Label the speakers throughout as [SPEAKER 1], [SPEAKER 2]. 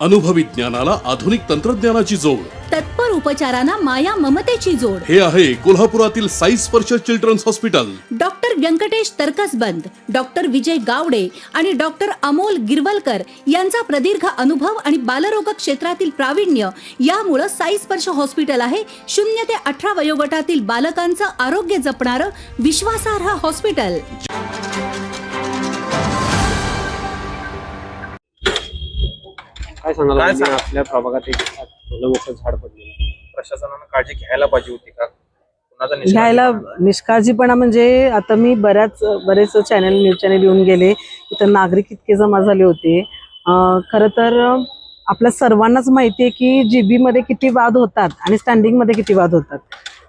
[SPEAKER 1] अनुभवी ज्ञानाला आधुनिक तंत्रज्ञानाची जोड,
[SPEAKER 2] तत्पर उपचारांना माया ममतेची जोड.
[SPEAKER 1] हे आहे कोल्हापुरातील Sai Sparsh children's hospital.
[SPEAKER 2] Doctor Vyankatesh Tarkasband, doctor Vijay Gawade आणि डॉक्टर अमोल गिरवलकर यांचा प्रदीर्घ अनुभव आणि बालरोग क्षेत्रातील प्रावीण्य यामुळे साई स्पर्श हॉस्पिटल आहे 0 ते 18 वयोगटातील बालकांचं आरोग्य जपणारं विश्वासार्ह हॉस्पिटल.
[SPEAKER 3] काय सांगाल आपल्या प्रभागात एक मोठं झाड पडलेलं,
[SPEAKER 4] प्रशासनानं काळजी घ्यायला पाहिजे होती का? कुणाचा
[SPEAKER 5] घ्यायला निष्काळजीपणा म्हणजे आता मी बरेच चॅनल न्यूज चॅनल येऊन गेले, इथं नागरिक इतके जमा झाले होते. खरं तर आपल्या सर्वांनाच माहिती आहे की जीबी मध्ये किती वाद होतात आणि स्टँडिंग मध्ये किती वाद होतात.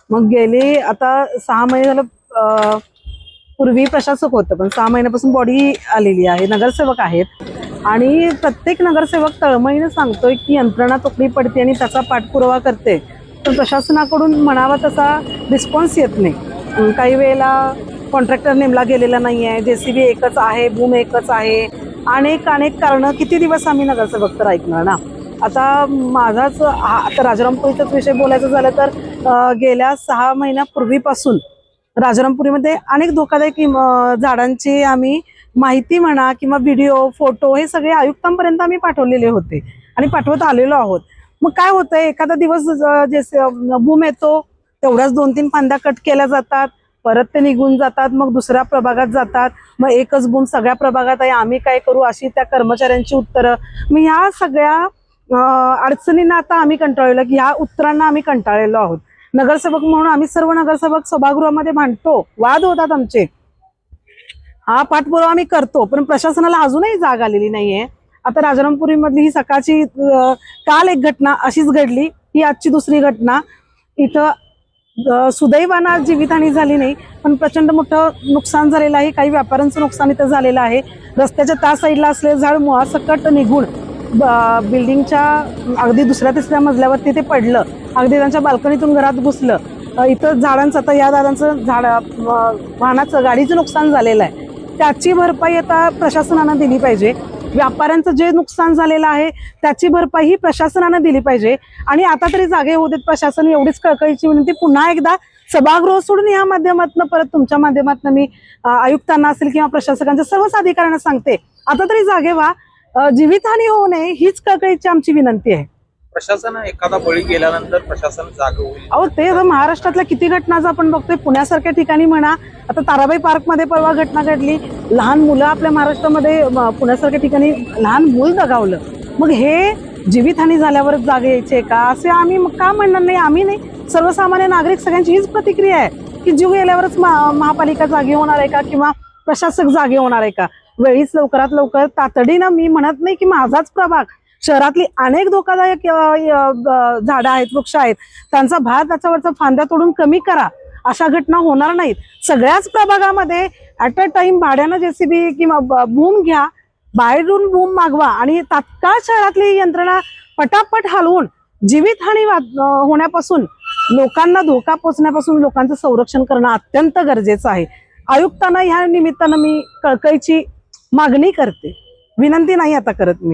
[SPEAKER 5] मग गेले आता 6 महिने झालं, पूर्वी प्रशासक होतं पण 6 महिन्यापासून बॉडी आलेली आहे, नगरसेवक आहेत आणि प्रत्येक नगरसेवक तळमळीने सांगतोय की यंत्रणा तुकडी पडते आणि त्याचा पाठपुरावा करते, पण प्रशासनाकडून म्हणावा तसा रिस्पॉन्स येत नाही. काही वेळेला कॉन्ट्रॅक्टर नेमला गेलेला नाही आहे, JCB एकच आहे, बूम एकच आहे, अनेक कारणं. किती दिवस आम्ही नगरसेवक तर ऐकणार ना. आता माझाच आता राजारामपुरीचाच विषय बोलायचं झालं तर गेल्या 6 महिन्यापूर्वीपासून राजारामपुरीमध्ये अनेक धोकादायक झाडांची आम्ही माहिती म्हणा किंवा व्हिडिओ फोटो हे सगळे आयुक्तांपर्यंत आम्ही पाठवलेले होते आणि पाठवत आलेलो आहोत. मग काय होतंय, एखादा दिवस बूम येतो, तेवढ्याच 2-3 फांद्या कट केल्या जातात, परत ते निघून जातात, मग दुसऱ्या प्रभागात जातात, मग एकच बूम सगळ्या प्रभागात आहे, आम्ही काय करू अशी त्या कर्मचाऱ्यांची उत्तरं. मग ह्या सगळ्या अडचणींना आता आम्ही कंटाळलेलो की ह्या उत्तरांना आम्ही कंटाळलेलो आहोत. नगरसेवक म्हणून आम्ही सर्व नगरसेवक सभागृहामध्ये भांडतो, वाद होतात आमचे, हा पाठपुरावा आम्ही करतो, पण प्रशासनाला अजूनही जाग आलेली नाहीये. आता राजारामपुरी मधली ही सकाळची काल एक घटना अशीच घडली, ही आजची दुसरी घटना. इथं सुदैवानं जीवितहानी झाली नाही, पण प्रचंड मोठं नुकसान झालेलं आहे. काही व्यापाऱ्यांचं नुकसान इथं झालेलं आहे. रस्त्याच्या त्या साईडला असलेलं झाड मुळासकट निघून बिल्डिंगच्या अगदी 2-3 मजल्यावरती ते पडलं, अगदी त्यांच्या बाल्कनीतून घरात घुसलं. इथं झाडांचं, आता या दादांचं झाड वाहनाचं गाडीचं नुकसान झालेलं आहे, त्याची भरपाई आता प्रशासनानं दिली पाहिजे. व्यापाऱ्यांचं जे नुकसान झालेलं आहे त्याची भरपाई ही प्रशासनानं दिली पाहिजे. आणि आता तरी जागे होऊ देत प्रशासन, एवढीच कळकळीची विनंती. पुन्हा एकदा सभागृह सोडून या माध्यमातून परत तुमच्या माध्यमातून मी आयुक्तांना असेल किंवा प्रशासकांच्या सर्वच अधिकाऱ्यांना सांगते, आता तरी जागे व्हा, जीवितहानी होऊ नये हीच कळकळीची आमची विनंती आहे.
[SPEAKER 4] प्रशासन एखादा बळी गेल्यानंतर प्रशासन जाग होईल.
[SPEAKER 5] अहो ते महाराष्ट्रातल्या किती घटना आपण बघतोय, पुण्यासारख्या ठिकाणी म्हणा, आता ताराबाई पार्क मध्ये परवा घटना घडली, लहान मुलं आपल्या महाराष्ट्रामध्ये पुण्यासारख्या ठिकाणी लहान मूल दगावलं. मग हे जीवितहानी झाल्यावरच जागे यायचे का असे आम्ही मग का म्हणणार नाही? आम्ही नाही, सर्वसामान्य नागरिक सगळ्यांची हीच प्रतिक्रिया आहे की जीव गेल्यावरच महापालिका जागी होणार आहे का किंवा प्रशासक जागे होणार आहे का? वेळीच लवकरात लवकर तातडीनं, मी म्हणत नाही की माझाच प्रभाग, शहरातली अनेक धोकादायक झाडं आहेत, वृक्ष आहेत, त्यांचा भार त्याच्यावरचा फांद्या तोडून कमी करा. अशा घटना होणार नाहीत. सगळ्याच प्रभागामध्ये ॲट अ टाइम भाड्यानं JCB किंवा बूम घ्या, बाहेरून बूम मागवा आणि तात्काळ शहरातली यंत्रणा पटापट हलवून जीवितहानी होण्यापासून, लोकांना धोका पोचण्यापासून लोकांचं संरक्षण करणं अत्यंत गरजेचं आहे. आयुक्तांना ह्या निमित्तानं मी कळकळीची मागणी करते, विनंती नाही आता करत मी.